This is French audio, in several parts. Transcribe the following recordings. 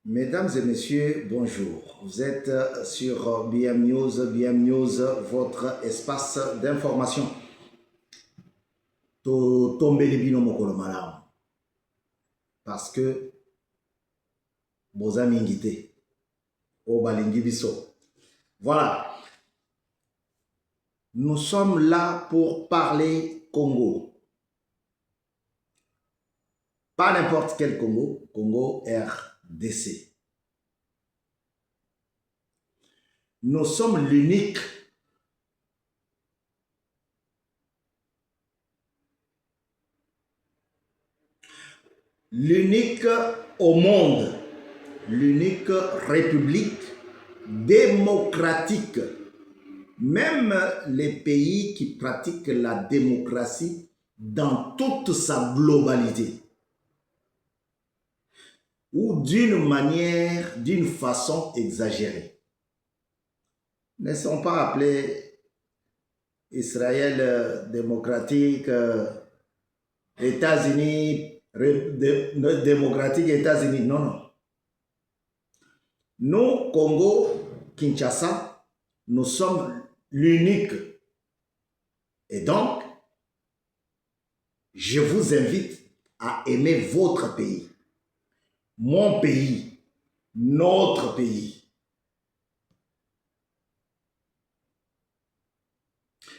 Mesdames et messieurs, bonjour. Vous êtes sur BM News, votre espace d'information. To tombeli bino mokolo malamu. Parce que boza mingi te. O balingi biso. Voilà. Nous sommes là pour parler Congo. Pas n'importe quel Congo. Congo RDC. Nous sommes l'unique au monde, l'unique république démocratique. Même les pays qui pratiquent la démocratie dans toute sa globalité, ou d'une manière, d'une façon exagérée, ne sont pas appelés Israël démocratique, États-Unis démocratique, États-Unis. Non, non. Nous, Congo, Kinshasa, nous sommes l'unique. Et donc, je vous invite à aimer votre pays, mon pays, notre pays.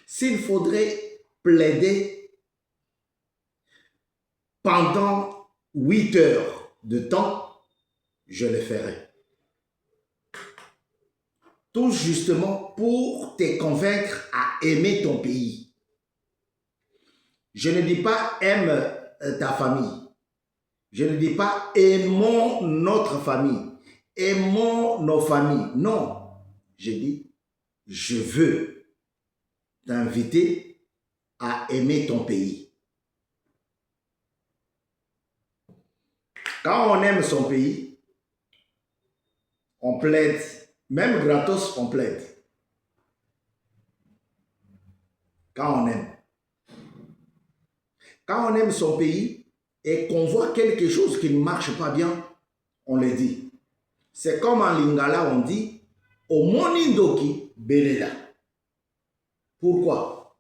S'il faudrait plaider pendant 8 heures de temps, je le ferai. Tout justement pour te convaincre à aimer ton pays. Je ne dis pas aime ta famille. Je ne dis pas aimons notre famille. Aimons nos familles. Non. Je dis, je veux t'inviter à aimer ton pays. Quand on aime son pays, on plaide. Même gratos, on plaide. Quand on aime. Quand on aime son pays et qu'on voit quelque chose qui ne marche pas bien, on le dit. C'est comme en lingala, on dit « Omonindoki belela ». Pourquoi?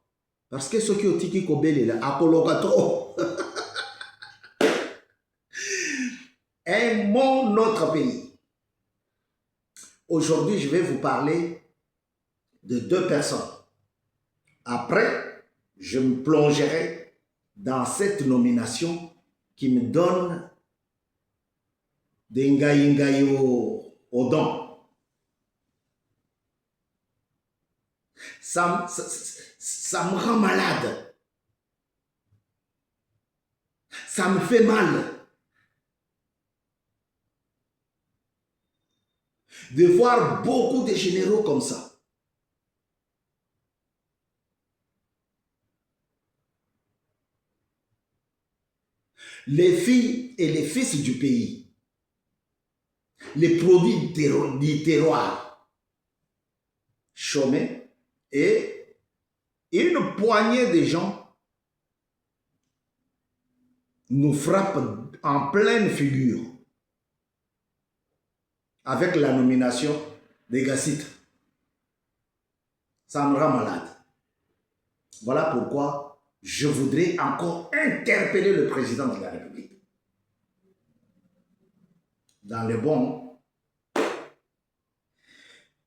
Parce que ceux qui ont tiki ko belela, apologatro. Aimons notre pays. Aujourd'hui, je vais vous parler de 2 personnes. Après, je me plongerai dans cette nomination qui me donne des ngaï au don. Ça me rend malade. Ça me fait mal de voir beaucoup de généraux comme ça. Les filles et les fils du pays, les produits du terroir, chômés, et une poignée de gens nous frappent en pleine figure avec la nomination des Gassites. Ça me rend malade. Voilà pourquoi je voudrais encore interpeller le président de la République. Dans le bon,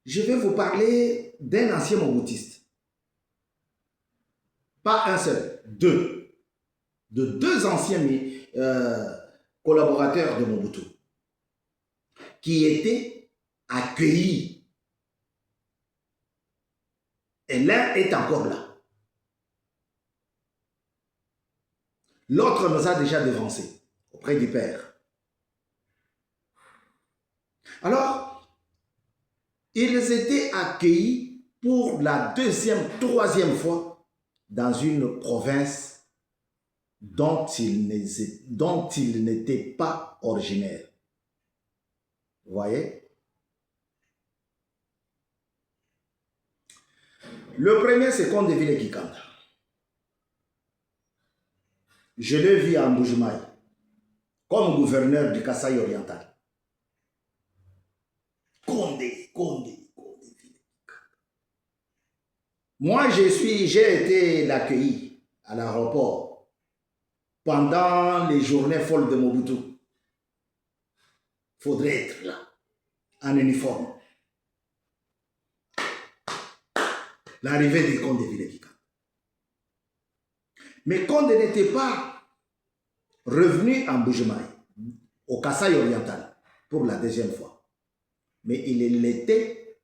je vais vous parler d'un ancien moboutiste. Pas un seul, 2. De 2 anciens collaborateurs de Mobutu qui étaient accueillis. Et l'un est encore là. L'autre nous a déjà devancés auprès du Père. Alors, ils étaient accueillis pour la 2e, 3e fois dans une province dont ils n'étaient pas originaires. Vous voyez? Le premier, c'est Kondeville Kikanda. Je l'ai vu à Mbujimaï comme gouverneur du Kasaï oriental. Moi, j'ai été l'accueilli à l'aéroport pendant les journées folles de Mobutu. Il faudrait être là, en uniforme. L'arrivée des Condé Vilekika. Mais Condé n'était pas revenu en Bujumaï, au Kasaï oriental, pour la deuxième fois. Mais il l'était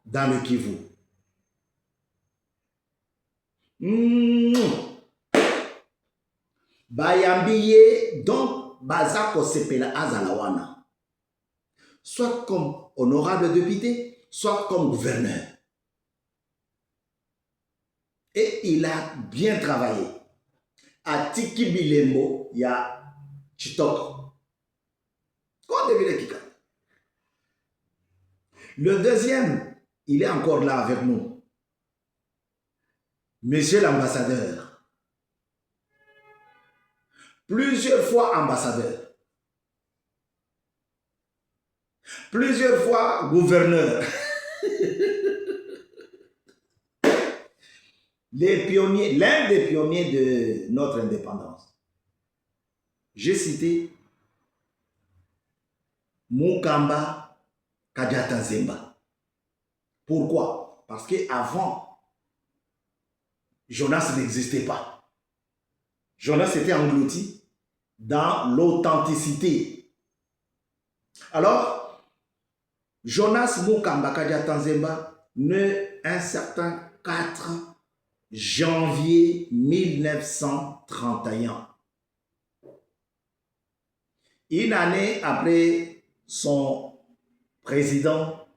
dans le Kivu. Bayambiye, donc, Bazako Sepela Azalawana. Soit comme honorable député, soit comme gouverneur. Et il a bien travaillé. À Tikibilembo, il y a Chitoko. Le deuxième, il est encore là avec nous. Monsieur l'ambassadeur. Plusieurs fois ambassadeur. Plusieurs fois gouverneur. Les pionniers, l'un des pionniers de notre indépendance. J'ai cité Mukamba Kadiata Zemba. Pourquoi? Parce qu'avant, Jonas n'existait pas. Jonas était englouti dans l'authenticité. Alors, Jonas Mukamba Kadiata Zemba, né un certain 4 janvier 1931. Une année après son président,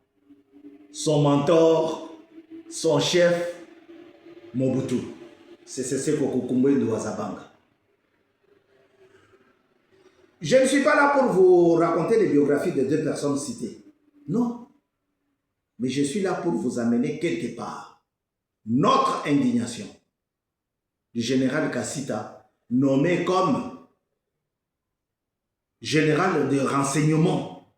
son mentor, son chef, Mobutu. C'est Seko Kukumbe de Wazabanga. Je ne suis pas là pour vous raconter les biographies de deux personnes citées. Non. Mais je suis là pour vous amener quelque part. Notre indignation du général Kassita, nommé comme général de renseignement.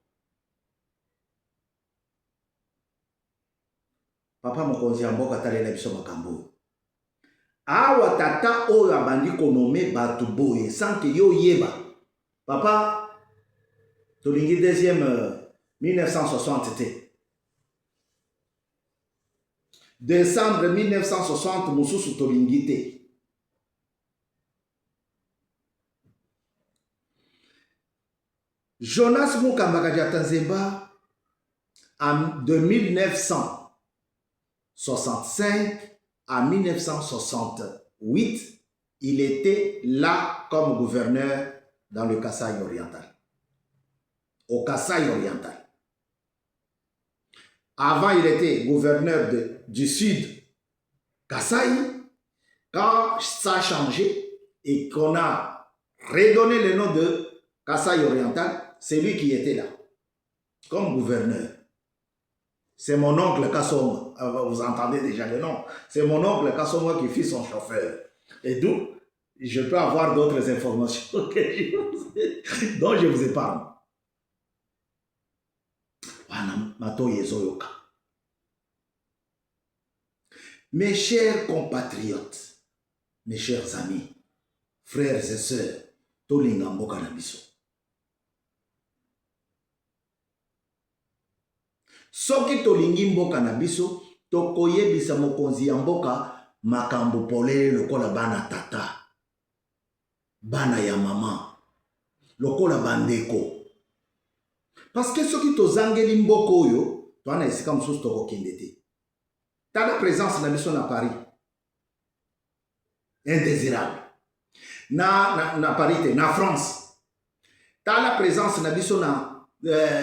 Papa mokonzi amboka talela biso makambo. Awa tata oyo abandi ko nommé batu boye sans que yo yeba. Papa tolingi deuxième 1960 te. Décembre 1960, Moussousou Tolingite. Jonas Mukamba Kadiata Zemba, de 1965 à 1968, il était là comme gouverneur dans le Kasaï oriental. Au Kasaï oriental. Avant, il était gouverneur du sud Kasaï. Quand ça a changé et qu'on a redonné le nom de Kasaï oriental, c'est lui qui était là, comme gouverneur. C'est mon oncle Kassonga. Vous entendez déjà le nom. C'est mon oncle Kassonga qui fit son chauffeur. Et d'où je peux avoir d'autres informations dont je vous épargne. Mes chers compatriotes, mes chers amis, frères et sœurs, Tolinga Mboka na biso. Soki tolingi mboka na biso, tokoyebisa mokonzi ya mboka makambo polele lokola bana tata, bana ya mama, lokola bandeko. Parce que soki tozangeli mboka oyo, toana esika mosusu tokokende te. Tala présence na biso na Paris. Indésirable. Na Paris te, na France. Tala présence na biso na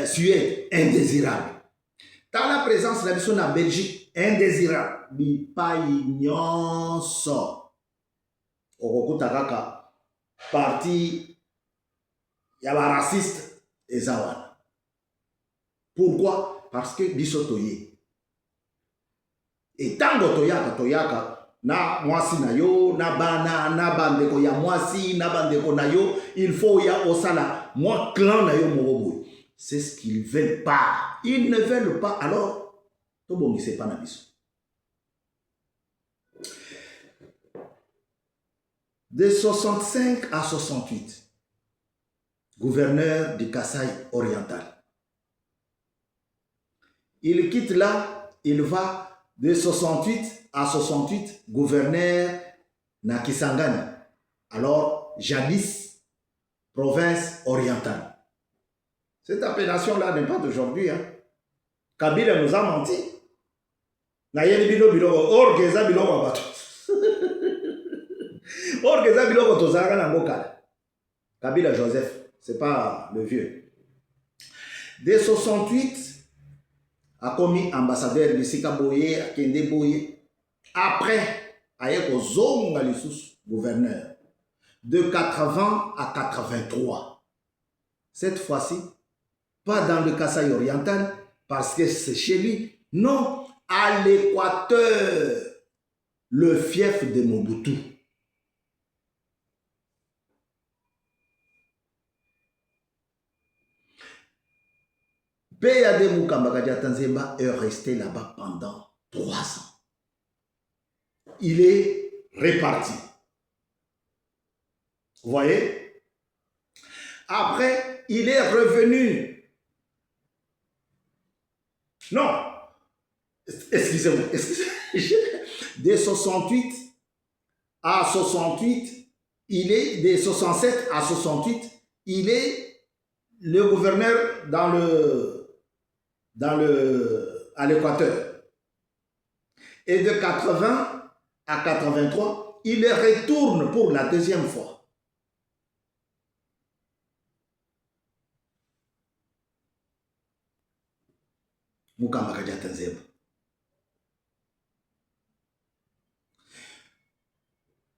Suède. Indésirable. Tala présence na biso na Belgique. Indésirable. Bipai nyonso. Okokuta kaka parti ya ba raciste ezawana. Pourquoi? Parce que biso toye. Et tango toyaka na mwasi na yo, na bana, na bandeko ya mwasi, na bandeko na yo, il faut ya osala moi clan na yo moboboy. c'est ce qu'ils ne veulent pas. Ils ne veulent pas, alors, tout bon, c'est pas n'abisso. De 65 à 68, gouverneur du Kasaï oriental. Il quitte là, il va de 68 à 68, gouverneur na Kisangani. Alors, jadis, province orientale. Cette appellation-là n'est pas d'aujourd'hui. Hein. Kabila nous a menti. Kabila Joseph, c'est pas le vieux. Dès 68, a commis ambassadeur de Sika Boye, à Kende Boye. Après, Ayeko Zonga Lissous, gouverneur. De 80 à 83. Cette fois-ci, pas dans le Kasaï oriental, parce que c'est chez lui. Non, à l'Équateur, le fief de Mobutu. P.A.D. Mukambaka Tanzemba est resté là-bas pendant 3 ans. Il est réparti. Vous voyez? Après, il est revenu. Non. Excusez-moi. De 68 à 68, il est de 67 à 68, il est le gouverneur à l'Équateur. Et de 80 à 83, il retourne pour la deuxième fois.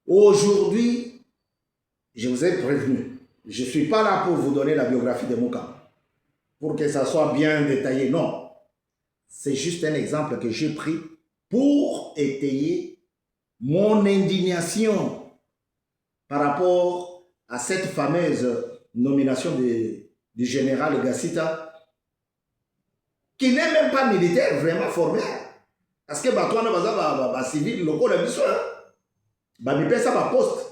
Aujourd'hui, je vous ai prévenu, je ne suis pas là pour vous donner la biographie de Mukamba, pour que ça soit bien détaillé, non. C'est juste un exemple que j'ai pris pour étayer mon indignation par rapport à cette fameuse nomination du général Gassita, qui n'est même pas militaire vraiment formé. Parce que les civils locaux, ils paient ça poste.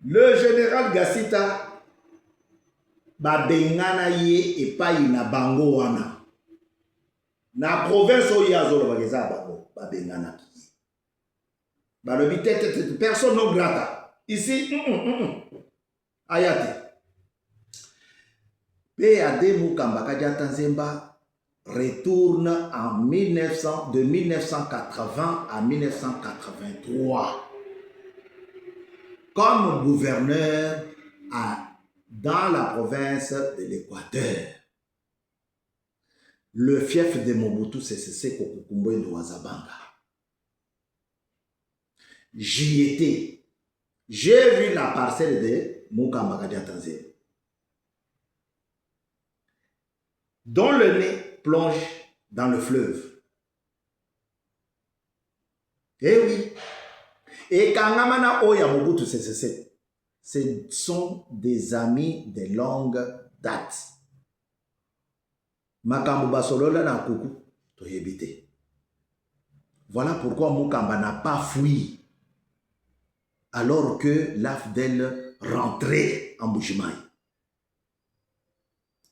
Le général Gassita, bengana ye et pas na bango wana. Na province où il y a zolo bageza bango, bengana ki. Le personne non grata. Ici, ayate. P.A.D. Mukambaka Tanzemba retourne de 1980 à 1983 comme gouverneur dans la province de l'Équateur. Le fief de Mobutu, c'est Seko Kukumbo Ndouazabanga. J'y étais. J'ai vu la parcelle de Mukambaka Tanzemba, dont le nez plonge dans le fleuve. Eh oui. Et Kangamana Oya Mobutu CCC, ce sont des amis de longue date. Makambo Basolola na Kuku, Toyebite. Voilà pourquoi Mukamba n'a pas fui alors que l'AFDEL rentrait en Bujimaï.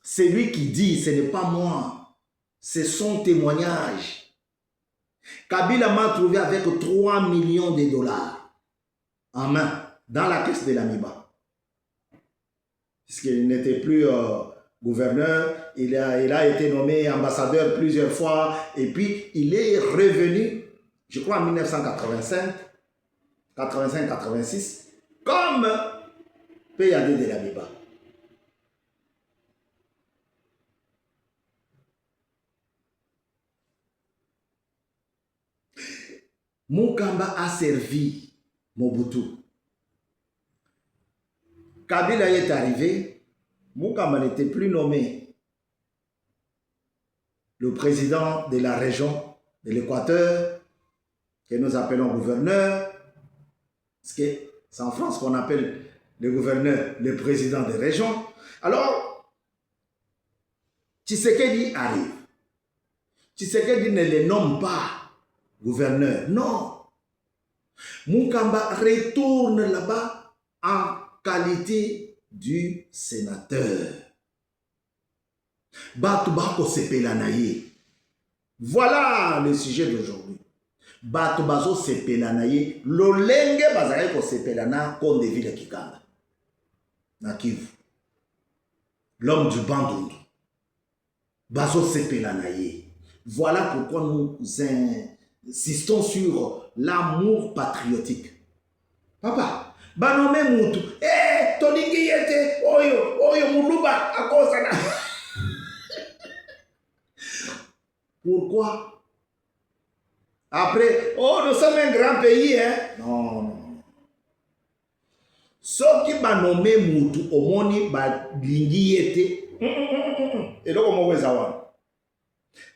C'est lui qui dit, ce n'est pas moi, c'est son témoignage. Kabila m'a trouvé avec 3 millions de dollars en main dans la caisse de l'AMIBA. Puisqu'il n'était plus gouverneur, il a été nommé ambassadeur plusieurs fois et puis il est revenu, je crois en 1985, 85-86, comme P.A.D. de l'AMIBA. Mukamba a servi Mobutu. Kabila est arrivé, Mukamba n'était plus nommé le président de la région de l'Équateur, que nous appelons gouverneur, parce que c'est en France qu'on appelle le gouverneur, le président des régions. Alors, Tshisekedi arrive. Tshisekedi ne les nomme pas gouverneur. Non. Mukamba retourne là-bas en qualité du sénateur. Batubako sepelanaye. Voilà le sujet d'aujourd'hui. Batubazo sepelanaye. Lolenge bazare ko sepelana konde ville Kikanga. Na Kivu. L'homme du Bandundu. Bazo sepelanaye. Voilà pourquoi nous insistons sur l'amour patriotique. Papa, banome mutu. Tolingi yete oyo muluba akosana. Pourquoi? Après, nous sommes un grand pays, hein? Non. Ce qui va nommer Moutou, Omoni, Balingi Yete, et donc, on va voir.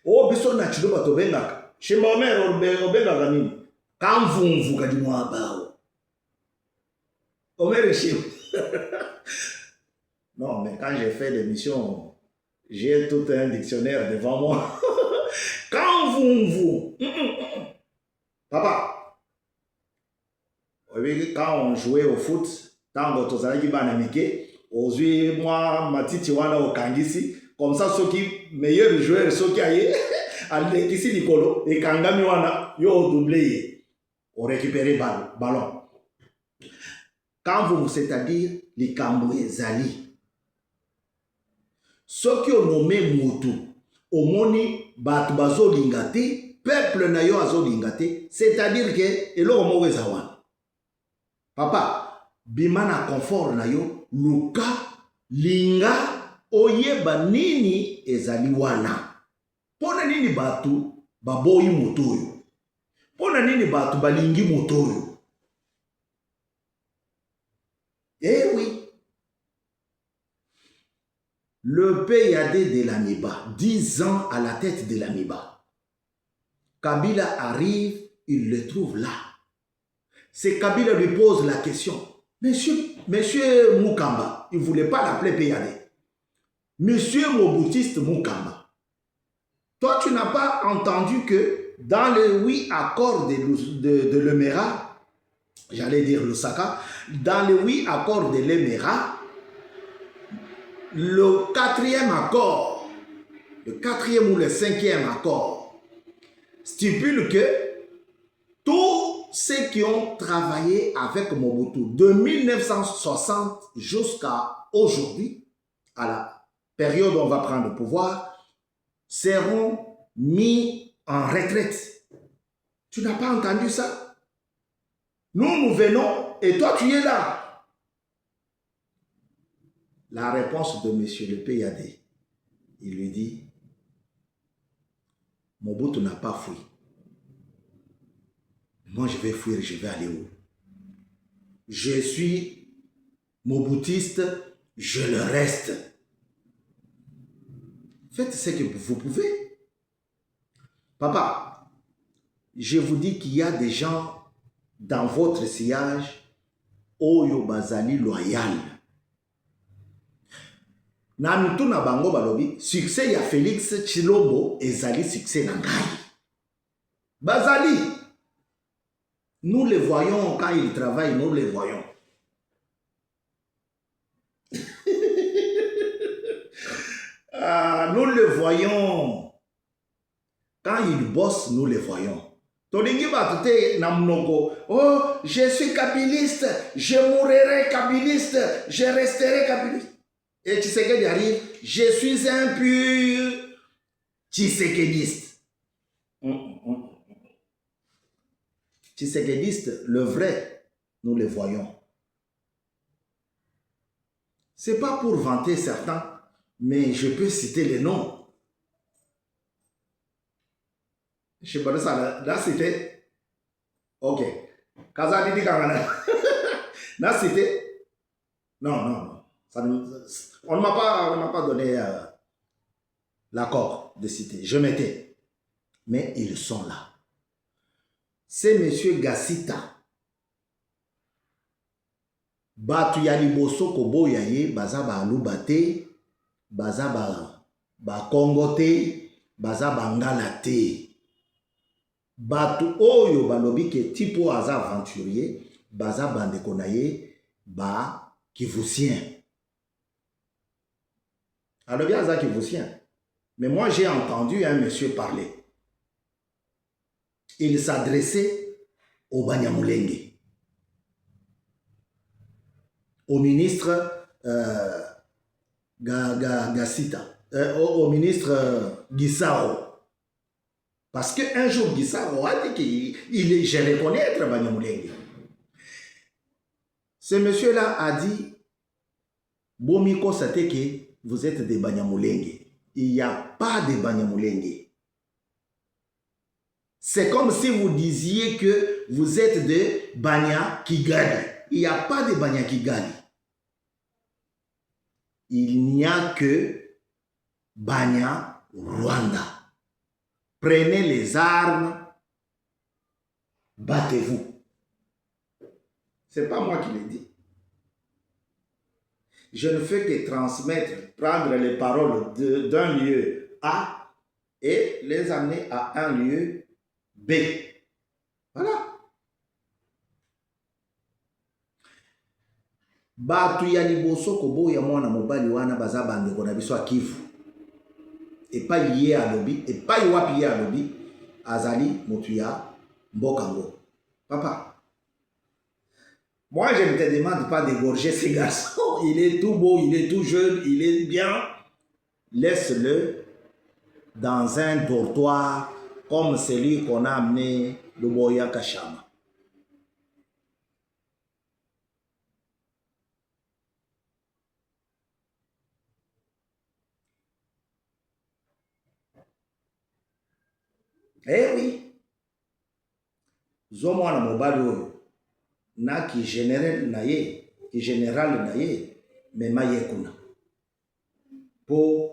Oh, Bisson Nachido Batobenga, chez ma mère, Obenga Gamine, quand vous gardez moi à Omer chez Non, mais quand j'ai fait l'émission, j'ai tout un dictionnaire devant moi. Quand vous. Papa, quand on jouait au foot, tant que tu as dit aujourd'hui, moi, Matiti Wana au Kangisi, comme ça, ceux qui meilleurs joueurs, ceux qui aillent à l'équipe Nicolo, et Kangami Wana, yo doublé, on récupérait ballon. Quand vous, c'est-à-dire les Kamboué Zali, ceux qui ont nommé Moutou, au moni Batbazo Lingate, peuple nayo azo lingate, c'est-à-dire que elo mo wezawan. Papa, bimana confort nayo, luka linga oyeba nini ezali wana. Pona nini batu baboyi motoyo. Pona nini batu balingi motoyo. Eh oui. Le PAD de l'AMIBA, 10 ans à la tête de l'AMIBA. Kabila arrive, il le trouve là. C'est Kabila lui pose la question. Monsieur Mukamba, il ne voulait pas l'appeler PAD. Monsieur Moboutiste Mukamba, toi tu n'as pas entendu que dans les 8 accords de l'Emera, j'allais dire Lusaka, dans les 8 accords de l'Emera, le 4e accord, le 4e ou le 5e accord, stipule que tous ceux qui ont travaillé avec Mobutu de 1960 jusqu'à aujourd'hui, à la période où on va prendre le pouvoir, seront mis en retraite. Tu n'as pas entendu ça? Nous venons et toi tu es là. La réponse de monsieur le PAD, il lui dit, Mobutu n'a pas fui. Moi, je vais fuir, je vais aller où? Je suis moboutiste, je le reste. Faites ce que vous pouvez. Papa, je vous dis qu'il y a des gens dans votre sillage, Oyo Bazali loyal. Namutu na bango balobi, succès ya Félix Tshilombo ezali succès na ngai. Bazali, nous les voyons quand ils travaillent, nous les voyons. Nous les voyons. Quand ils bossent, nous les voyons. Tolingi batute na mnoko. Oh, je suis kabiliste, je mourrai kabiliste, je resterai kabiliste. Et Tshisekedi arrive, je suis un pur Tshisekediste. Tshisekediste, le vrai, nous le voyons. Ce n'est pas pour vanter certains, mais je peux citer les noms. Je sais pas ça, là c'était. Ok. Kazadidi Kangana. Là c'était. Non. On ne m'a pas donné l'accord de citer. Je mettais. Mais ils sont là. C'est M. Gassita, Batu ya liboso koboya ye baza ba aluba te, baza ba Congo te, baza bangala te. Batu oyo balobi ke tipo aza aventurier, baza bandeko na ye ba Kivusien. Alobi aza Kivusien. Mais moi j'ai entendu un monsieur parler. Il s'adressait au Banyamulenge, au ministre Gassita, au ministre Gisaro. Parce qu'un jour, Gisaro a dit qu'il est, je reconnais être Banyamulenge. Ce monsieur-là a dit, Bomiko Sateke, vous êtes des Banyamulenge. Il n'y a pas de Banyamulenge. C'est comme si vous disiez que vous êtes de Banya Kigali. Il n'y a pas de Banya Kigali. Il n'y a que Banya Rwanda. Prenez les armes, battez-vous. Ce n'est pas moi qui l'ai dit. Je ne fais que transmettre, prendre les paroles d'un lieu A et les amener à un lieu B. Voilà. Batu ya liboso koboya mwana mobali wana baza bandeko na biso Kivu. Epai ye alobi, epai wapi ye alobi, azali motu ya mbokango. Papa, moi je ne te demande pas d'égorger ces garçons. Il est tout beau, il est tout jeune, il est bien. Laisse-le dans un dortoir comme celui qu'on a amené de Boya Kachama. Eh oui, zomo na mobali oyo na ki général na ye mema ye kuna po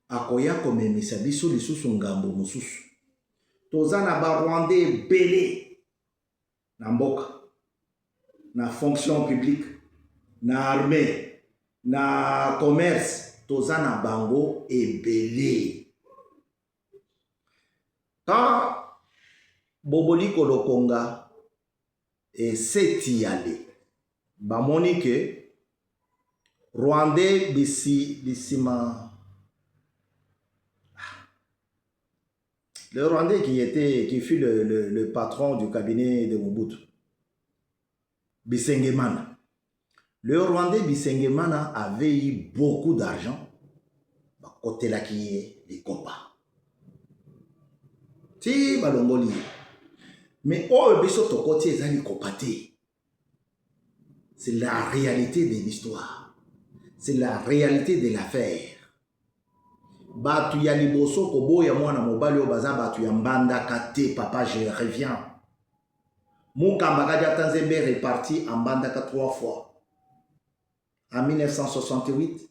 akoya komemisa biso lisusu ngambo mosusu. Toza na ba Rwandais ebele na mboka, na fonction publique, na armée, na commerce, toza na bango ebele. Quand Boboli Kolokonga et Setiale, bamoni ke Rwandais bisima. Le Rwandais qui fut le patron du cabinet de Mobutu, Bisengemana. Le Rwandais Bisengemana avait eu beaucoup d'argent. Côté là qui est les copains. Si balongoli. Mais oh biso to côté ezali kopate. C'est la réalité de l'histoire. C'est la réalité de l'affaire. Batu ya liboso koboya mwana mobali o baza batu ya mbanda kate papa je reviens. Mukamba Kadia Tanzembe est parti en Mbandaka 3 fois. En 1968,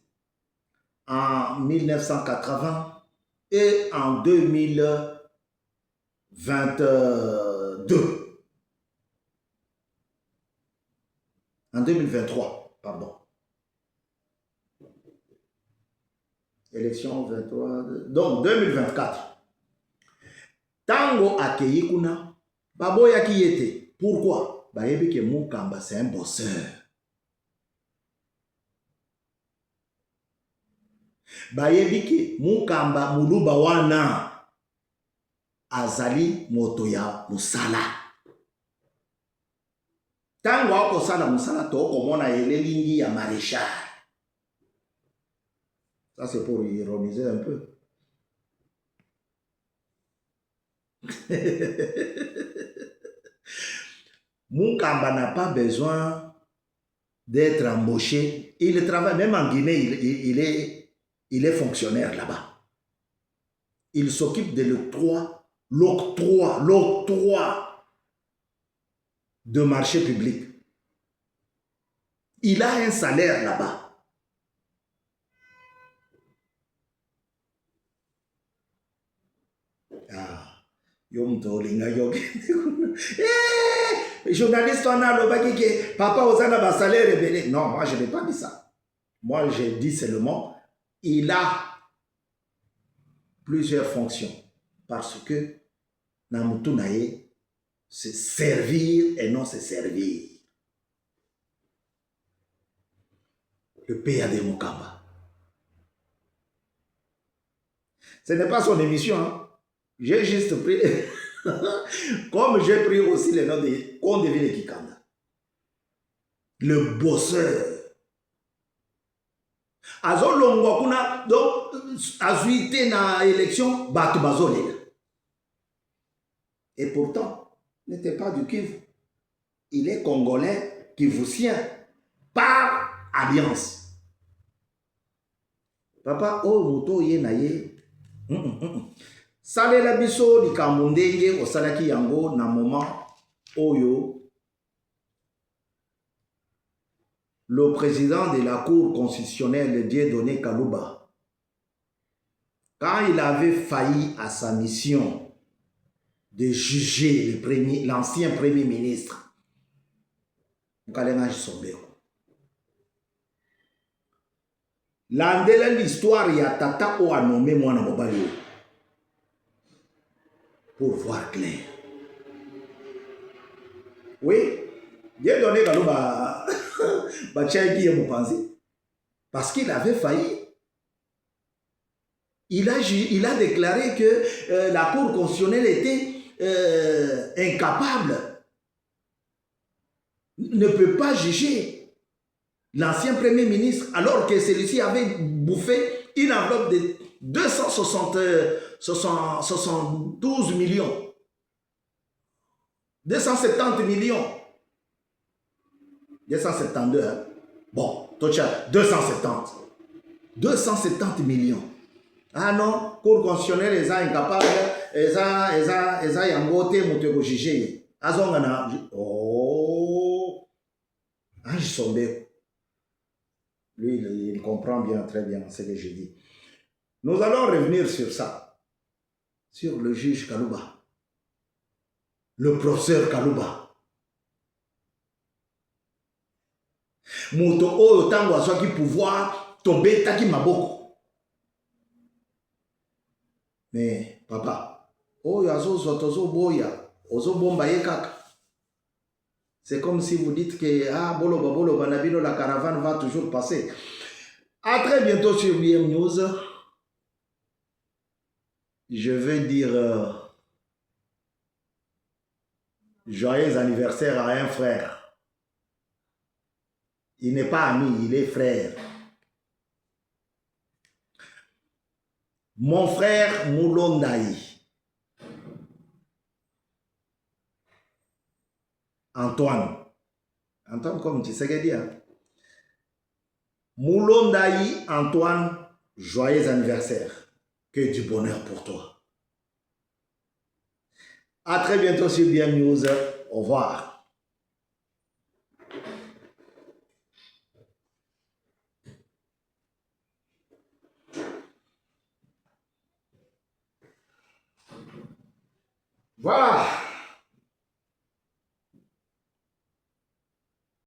en 1980 et en 2022. En 2023, pardon. Élection 23, donc 2024. Tango akei kuna, baboya ki était. Pourquoi? Bayebi ke Mukamba c'est un bosseur. Bayebi ke Mukamba muluba wana azali moto ya musala. Tango ako sala musala toko mona elelingi ya maréchal. Ça c'est pour ironiser un peu. Mukamba n'a pas besoin d'être embauché. Il travaille même en Guinée, il est fonctionnaire là-bas. Il s'occupe de l'octroi de marché public. Il a un salaire là-bas. Ah. Journaliste, on a le papa aux salaire révélé. Non, moi je n'ai pas dit ça. Moi j'ai dit seulement, il a plusieurs fonctions. Parce que Namutunaye, c'est servir et non se servir. Le pays a des Mokamba. Ce n'est pas son émission. Hein. J'ai juste pris, comme j'ai pris aussi le nom de Kondeville Kikanda. Le bosseur. Azo longwa kuna, donc, azuité na élection, batu bazolela. Et pourtant, il n'était pas du Kivu. Il est congolais, kivusien, par alliance. Papa, oh, moto ye na ye. Salela biso likambo ndenge osalaki yango na moment oyo le président de la Cour constitutionnelle Dieudonné Kalouba, quand il avait failli à sa mission de juger l'ancien premier ministre, l'histoire ya tata o a nommé mwana mobali pour voir clair. Oui, Dieudonné Kalouba parce qu'il avait failli. Il a déclaré que la Cour constitutionnelle était incapable, ne peut pas juger l'ancien Premier ministre, alors que celui-ci avait bouffé une enveloppe de 272 millions. 270 millions. 272, hein? Bon, 270. 270 millions. Ah non, Cour constitutionnelle est incapable, eza yangote moteko juger. Azongana. Oh. Ange Sombe. Lui, il comprend bien, très bien ce que je dis. Nous allons revenir sur ça. Sur le juge Kalouba. Le professeur Kalouba. Moto oyo tango azwaki pouvoir tobetaki maboko. Mais papa, oyo azozwa tozoboya, ozobomba ye kaka. C'est comme si vous dites que ah boloba nabino la caravane va toujours passer. À très bientôt sur BM News. Je veux dire joyeux anniversaire à un frère. Il n'est pas ami, il est frère. Mon frère Moulondaï. Antoine. Antoine comme tu sais ce que dire. Moulondaï Antoine, joyeux anniversaire. Que du bonheur pour toi. À très bientôt sur BM News. Au revoir. Voilà.